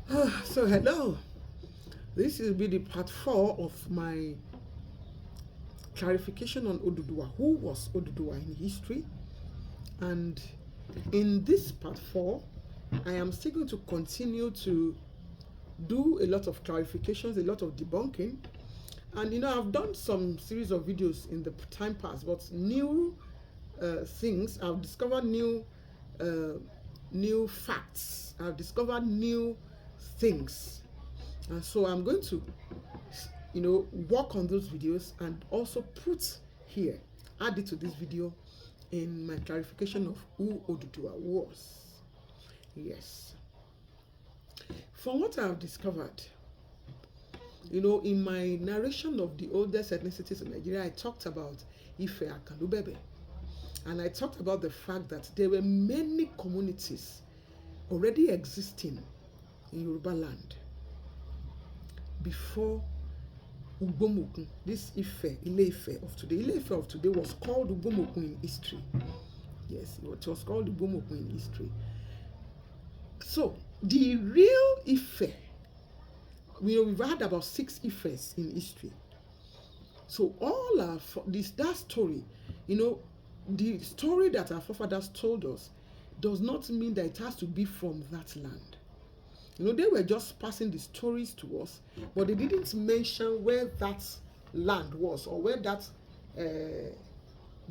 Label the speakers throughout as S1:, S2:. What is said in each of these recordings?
S1: So hello, this will be the part 4 of my clarification on Oduduwa. Who was Oduduwa in history? And in this part 4, I am still going to continue to do a lot of clarifications, a lot of debunking. And I've done some series of videos in the time past, but new things. I've discovered uh, new facts. I've discovered new things, and so I'm going to work on those videos and also put here, add it to this video in my clarification of who Oduduwa was. Yes. From what I've discovered, in my narration of the oldest ethnicities in Nigeria, I talked about Ife Akalubebe. And I talked about the fact that there were many communities already existing in Yoruba land before Ugbomokun, this Ile-Ife of today. Ile-Ife of today was called Ugbomokun in history. Yes, it was called Ugbomokun in history. So, the real Ife, we've had about 6 Ifes in history. So, all that story, the story that our forefathers told us does not mean that it has to be from that land. They were just passing the stories to us, but they didn't mention where that land was or where that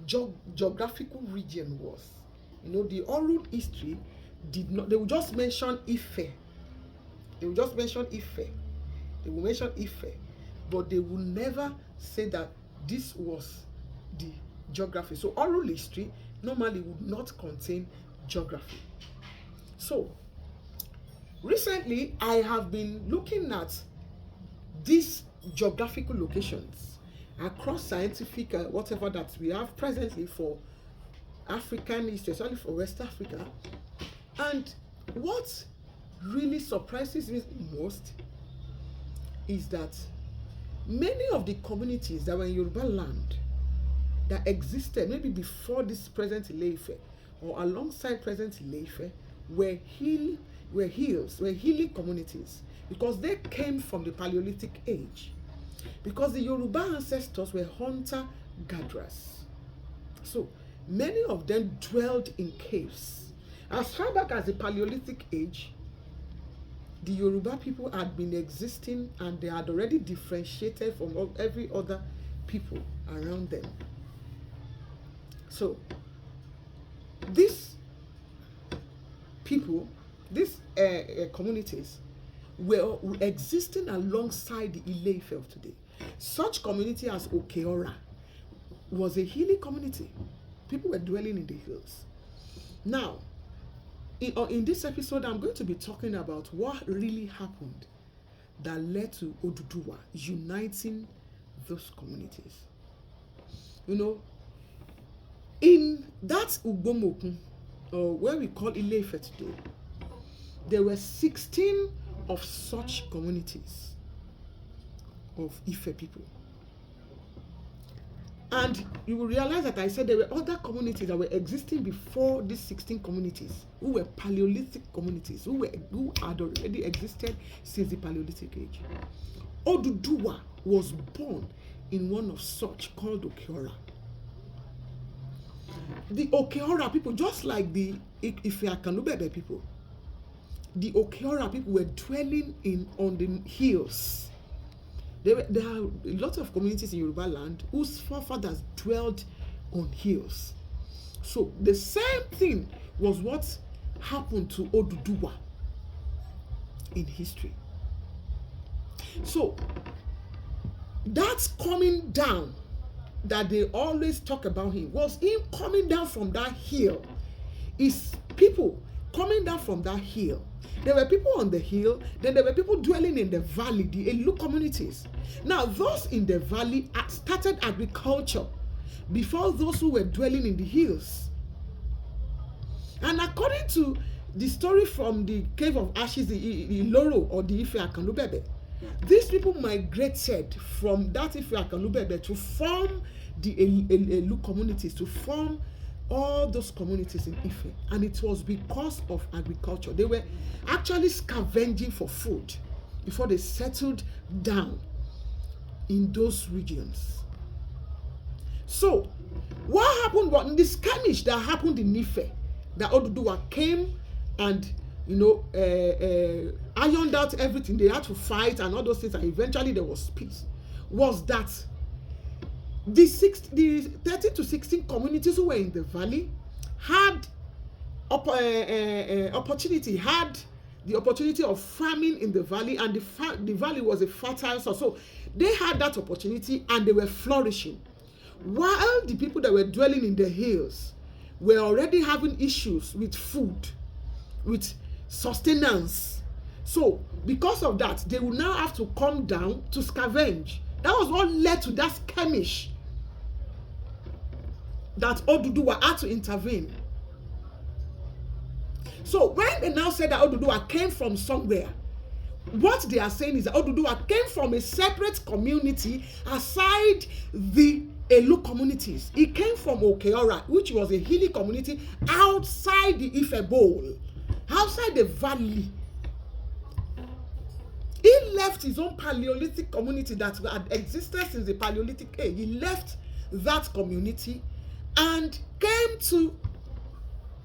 S1: geographical region was. The oral history did not. They would just mention Ife. They would just mention Ife. They will mention Ife, but they will never say that this was the geography. So oral history normally would not contain geography. So recently, I have been looking at these geographical locations across scientific whatever that we have presently for African history, especially for West Africa. And what really surprises me most is that many of the communities that were in Yoruba land that existed maybe before this present Ile-Ife or alongside present Ile-Ife were hilly communities, because they came from the Paleolithic age, because the Yoruba ancestors were hunter-gatherers. So many of them dwelled in caves. As far back as the Paleolithic age, the Yoruba people had been existing, and they had already differentiated from every other people around them. So these people, these communities were existing alongside the Ile-Ife of today. Such community as Okeora was a hilly community. People were dwelling in the hills. Now, in this episode, I'm going to be talking about what really happened that led to Oduduwa uniting those communities. In that Ugbomokun, or where we call Ile-Ife today, there were 16 of such communities of Ife people. And you will realize that I said there were other communities that were existing before these 16 communities, who were Paleolithic communities, who had already existed since the Paleolithic age. Oduduwa was born in one of such, called Okeora. The Okeora people, just like the Ife Akanubebe people, the Okeora people were dwelling on the hills. There are a lot of communities in Yoruba land whose forefathers dwelled on hills. So the same thing was what happened to Oduduwa in history. So that's coming down that they always talk about him was him coming down from that hill. Is people coming down from that hill. There were people on the hill, then there were people dwelling in the valley, the Elu communities. Now, those in the valley started agriculture before those who were dwelling in the hills. And according to the story from the Cave of Ashes, the Iloro or the Ife Akanubebe, these people migrated from that Ife Akanubebe to form the Elu communities, to form all those communities in Ife, and it was because of agriculture. They were actually scavenging for food before they settled down in those regions. So what happened was, in the skirmish that happened in Ife, that Oduduwa came and ironed out everything. They had to fight and all those things, and eventually there was peace. Was that the 13 to 16 communities who were in the valley had opportunity, had the opportunity of farming in the valley, and the valley was a fertile source. So they had that opportunity and they were flourishing. While the people that were dwelling in the hills were already having issues with food, with sustenance. So because of that, they will now have to come down to scavenge. That was what led to that skirmish that Oduduwa had to intervene. So when they now said that Oduduwa came from somewhere, what they are saying is that Oduduwa came from a separate community aside the Elu communities. He came from Okeora, which was a hilly community outside the Ife Bowl, outside the valley. He left his own Paleolithic community that had existed since the Paleolithic age. He left that community and came to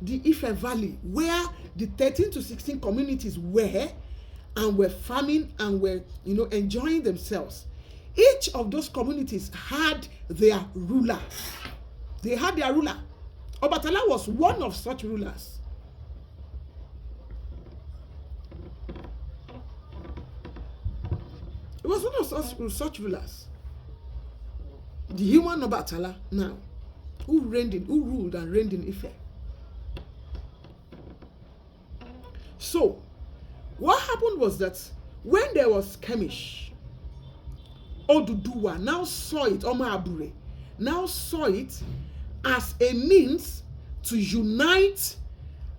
S1: the Ife Valley, where the 13 to 16 communities were, and were farming and were, enjoying themselves. Each of those communities had their ruler. They had their ruler. Obatala was one of such rulers. It was one of such rulers. The human Obatala now, who ruled and reigned in Ife. So, what happened was that when there was skirmish, Oduduwa now saw it, Oma Abure now saw it as a means to unite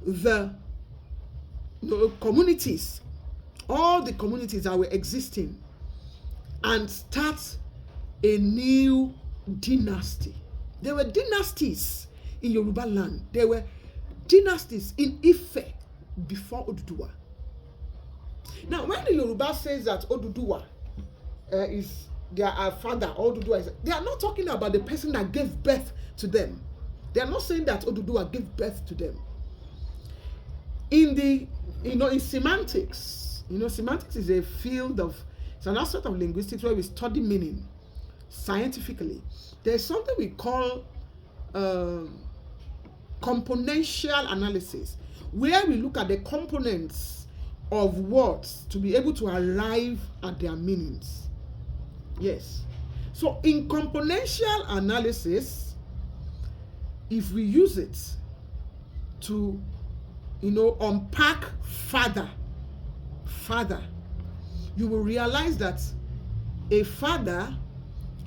S1: the communities, all the communities that were existing, and start a new dynasty. There were dynasties in Yoruba land. There were dynasties in Ife before Oduduwa. Now, when the Yoruba says that Oduduwa is their father, Oduduwa is, they are not talking about the person that gave birth to them. They are not saying that Oduduwa gave birth to them. In the, in semantics, semantics is a field of, it's an aspect of linguistics where we study meaning scientifically. There's something we call componential analysis, where we look at the components of words to be able to arrive at their meanings. Yes. So in componential analysis, if we use it to, unpack father, you will realize that a father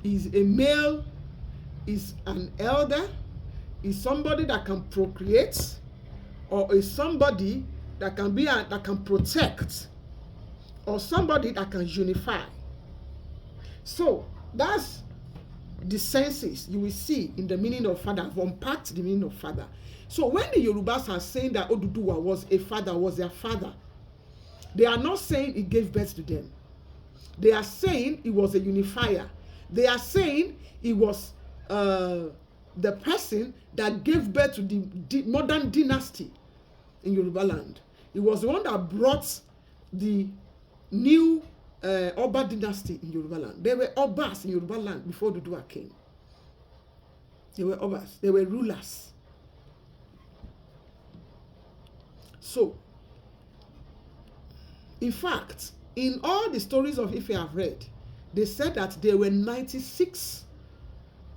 S1: is a male, is an elder, is somebody that can procreate, or is somebody that can be that can protect, or somebody that can unify. So that's the senses you will see in the meaning of father. I've unpacked the meaning of father. So when the Yorubas are saying that Oduduwa was a father, was their father, they are not saying he gave birth to them. They are saying he was a unifier. They are saying he was the person that gave birth to the modern dynasty in Yoruba land. He was the one that brought the new Oba dynasty in Yoruba land. There were Obas in Yoruba land before Oduduwa came. They were Obas. They were rulers. So, in fact, in all the stories of Ife I've read, they said that there were 96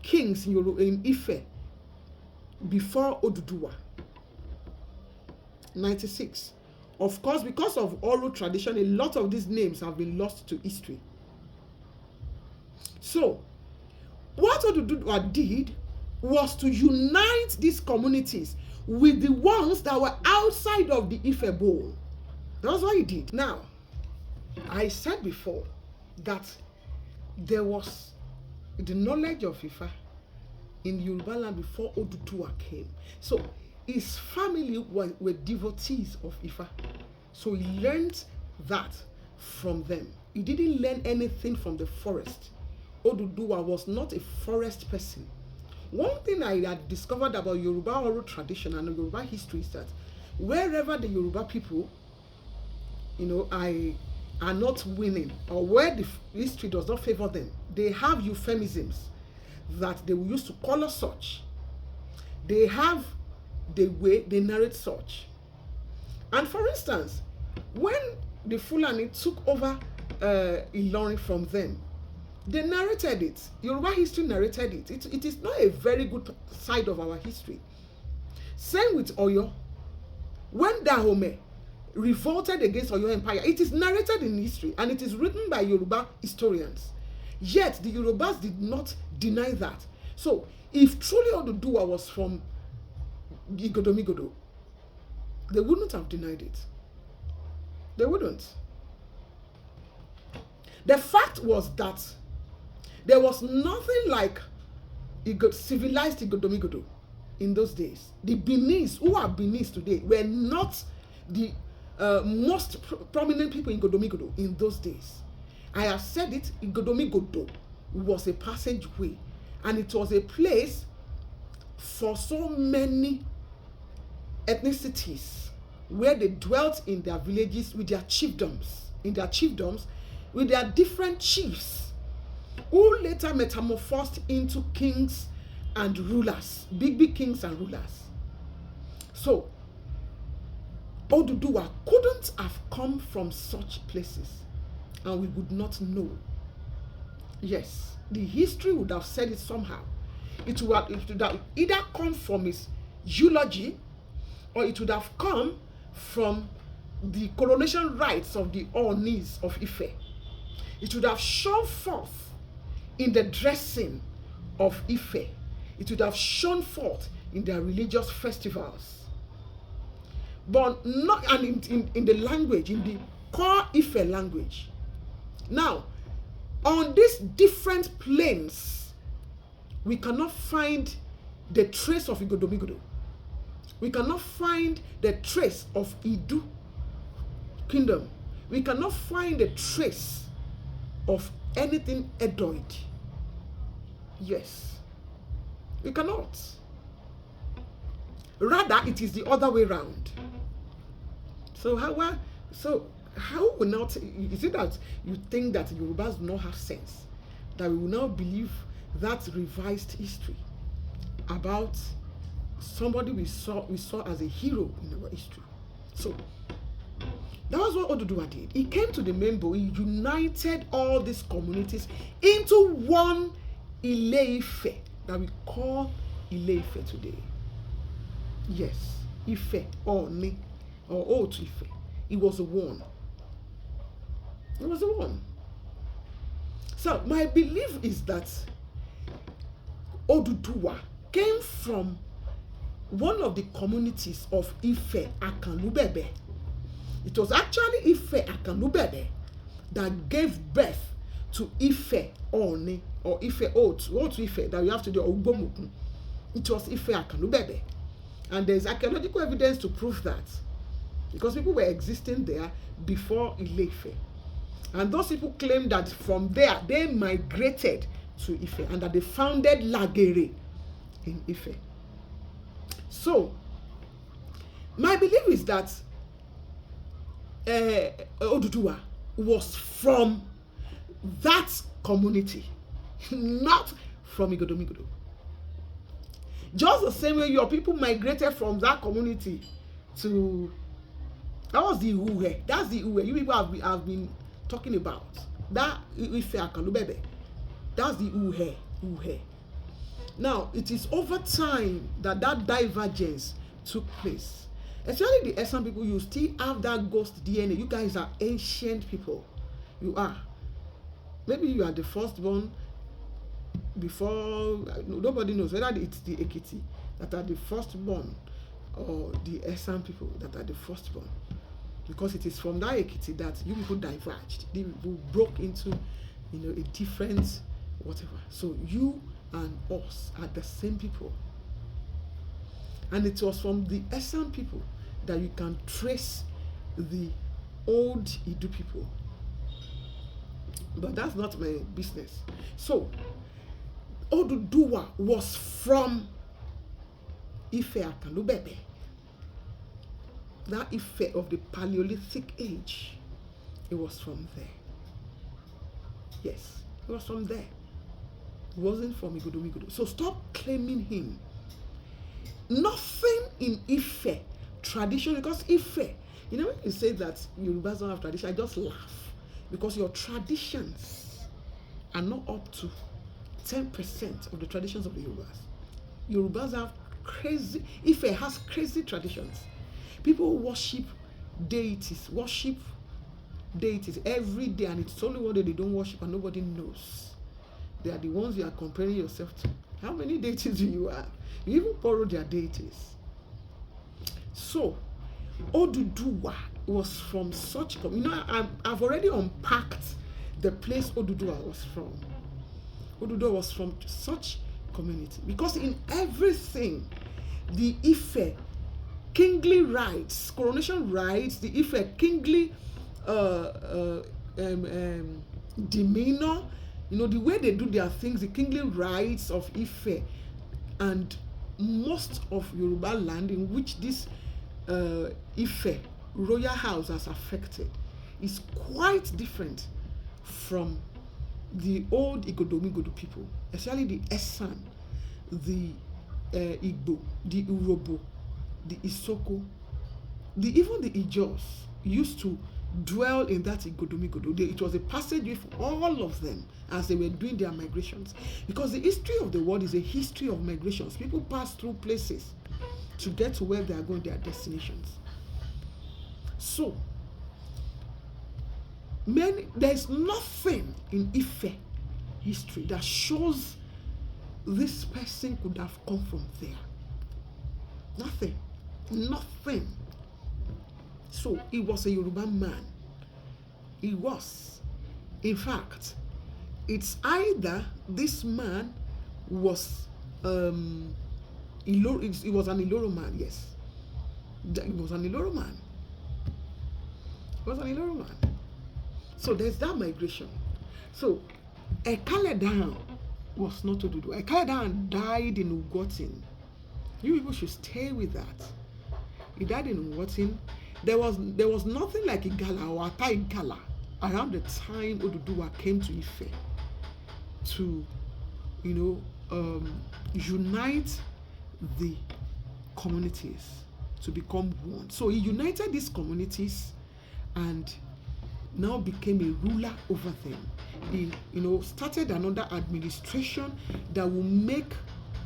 S1: kings in Ife before Oduduwa. 96. Of course, because of oral tradition, a lot of these names have been lost to history. So, what Oduduwa did was to unite these communities with the ones that were outside of the Ife Bowl. That's what he did. Now, I said before that there was the knowledge of Ifa in Yoruba land before Oduduwa came. So his family were devotees of Ifa. So he learned that from them. He didn't learn anything from the forest. Oduduwa was not a forest person. One thing I had discovered about Yoruba oral tradition and Yoruba history is that wherever the Yoruba people, are not winning, or where the history does not favor them, they have euphemisms that they will use to color such. They have the way they narrate such. And for instance, when the Fulani took over Ilorin from them, they narrated it. Yoruba history narrated it. It is not a very good side of our history. Same with Oyo. When Dahomey revolted against Oyo Empire, it is narrated in history and it is written by Yoruba historians. Yet the Yorubas did not deny that. So if truly Oduduwa was from Igodomigodo, they wouldn't have denied it. They wouldn't. The fact was that there was nothing like civilized Igodomigodo in those days. The Benis, who are Benis today, were not the most prominent people in Igodomigodo in those days. I have said it, Igodomigodo was a passageway, and it was a place for so many ethnicities where they dwelt in their villages with their chiefdoms, with their different chiefs, who later metamorphosed into kings and rulers, big kings and rulers. So Oduduwa couldn't have come from such places, and we would not know. Yes, the history would have said it somehow. It would have either come from his eulogy, or it would have come from the coronation rites of the Onis of Ife. It would have shown forth in the dressing of Ife. It would have shown forth in their religious festivals. But not, and in the language, in the core Ife language. Now, on these different planes, we cannot find the trace of Igodomigodo. We cannot find the trace of Idu kingdom. We cannot find the trace of anything Edoid. Yes, we cannot. Rather, it is the other way around. So how will not, is it that you think that Yorubas do not have sense, that we will now believe that revised history about somebody we saw as a hero in our history? So that was what Oduduwa did. He came to the Membo, he united all these communities into one Ile-Ife that we call Ile-Ife today. Yes, Ife or Ni or Otu Ife. It was the one. It was the one. So my belief is that Oduduwa came from one of the communities of Ife Akanlubebe. It was actually Ife Akanlubebe that gave birth to Ife Oni or Ife Otu Ife that we have today, or Ugbomuku. It was Ife Akanlubebe. And there's archaeological evidence to prove that, because people were existing there before Ile-Ife. And those people claim that from there they migrated to Ife and that they founded Lagere in Ife. So my belief is that Oduduwa was from that community, not from Igodomigodo. Just the same way your people migrated from that community to, that was the Uhe. That's the Uhe you people have been talking about. That Ife Akanlubebe. That's the Uhe. Now, it is over time that divergence took place. Especially the Esan people, you still have that ghost DNA. You guys are ancient people. You are. Maybe you are the firstborn before, nobody knows whether it's the Ekiti that are the firstborn or the Esan people that are the firstborn. Because it is from that Ekiti that you people diverged. You people broke into, a different whatever. So you and us are the same people. And it was from the Esan people that you can trace the old Idu people. But that's not my business. So, Oduduwa was from Ife Akanubebe. That Ife of the Paleolithic age. It was from there. Yes, it was from there. It wasn't from Igodo. So stop claiming him. Nothing in Ife tradition, because Ife, you know, when you say that Yorubas don't have tradition, I just laugh, because your traditions are not up to 10% of the traditions of the Yorubas. Yorubas have crazy, Ife has crazy traditions. People worship deities every day, and it's only one day they don't worship and nobody knows. They are the ones you are comparing yourself to. How many deities do you have? You even borrow their deities. So, Oduduwa was from such, you know, I've already unpacked the place Oduduwa was from. Oduduwa was from such community, because in everything, the Ife kingly rights, coronation rights, the Ife kingly demeanor, you know, the way they do their things, the kingly rights of Ife, and most of Yoruba land in which this Ife royal house has affected is quite different from the old Igodomigodo people, especially the Esan, the Igbo, the Urobo, the Isoko, even the Ijos used to dwell in that Igodomigodo. It was a passageway for all of them as they were doing their migrations, because the history of the world is a history of migrations. People pass through places to get to where they are going, their destinations. So there's nothing in Ife history that shows this person could have come from there. Nothing. So he was a Yoruba man. He was. In fact, it's either this man was he was an Iloro man, yes. He was an Iloro man. So there's that migration. So Ekaledan was not Oduduwa. Ekaledan died in Ugotin. You people should stay with that. He died in Ugotin. There was nothing like Igala or Ata Igala around the time Oduduwa came to Ife to, you know, unite the communities to become one. So he united these communities and now became a ruler over them. He, you know, started another administration that will make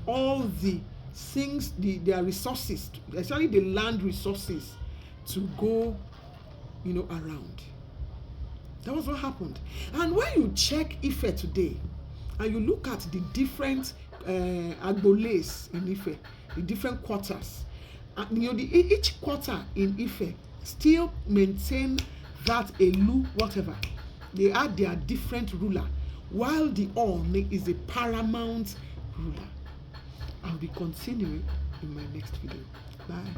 S1: all the things, their resources, especially the land resources, to go, you know, around. That was what happened. And when you check Ife today, and you look at the different agboles in Ife, the different quarters, you know, each quarter in Ife still maintain that Elu, whatever. They are their different ruler, while the Oni is a paramount ruler. I'll be continuing in my next video. Bye.